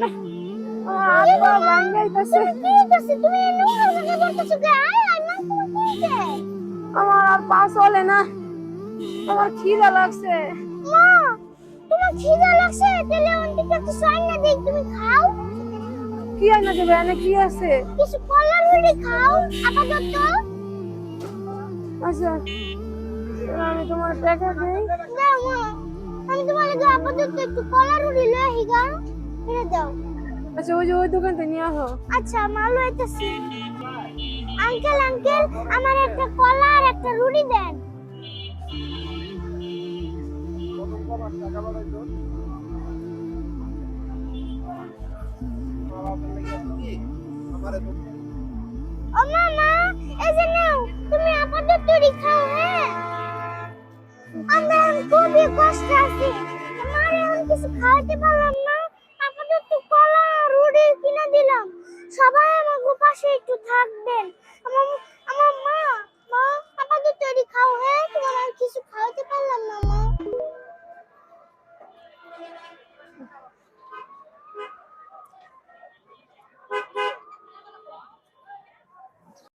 আব্বা ভাঙ্গাইতাছে। কি হইতাছে? তুমি নোংরা জায়গায় বলতেছো কে? আয় আয় মা, তোমার কি হইছে? আমার আর পা চলে না, আমার খিদা লাগছে। মা, তোমার খিদা লাগছে? তাহলে অন্তিকে একটু সাইনা দেই, তুমি খাও। কি আইনা দেবে? এনে কি আছে? কিছু কলার মুড়ি খাও আপাতত। আচ্ছা, আমি তোমার টাকা দেই। দাও মা, আমি তোমার লাগে আপাতত একটু কলার মুড়ি লয়ে হিগা এনে দাও। আচ্ছা, ওই যে ওই দোকান থেকে নিয়ে আহো। আচ্ছা মা, লইতেছি। আঙ্কেল আঙ্কেল, আমার একটা কলা আর একটা রুটি দেন। ও মামা, এই যে নাও, তুমি আপাতত তৈরি খাও। হ্যাঁ, আমরা এখন খুবই কষ্ট আছি, আমার এখন কিছু খাওয়াতে পারলাম না। আপাতত কলা আর রুটি কিনে দিলাম, সবাই আমার পাশে একটু থাকবেন। আমার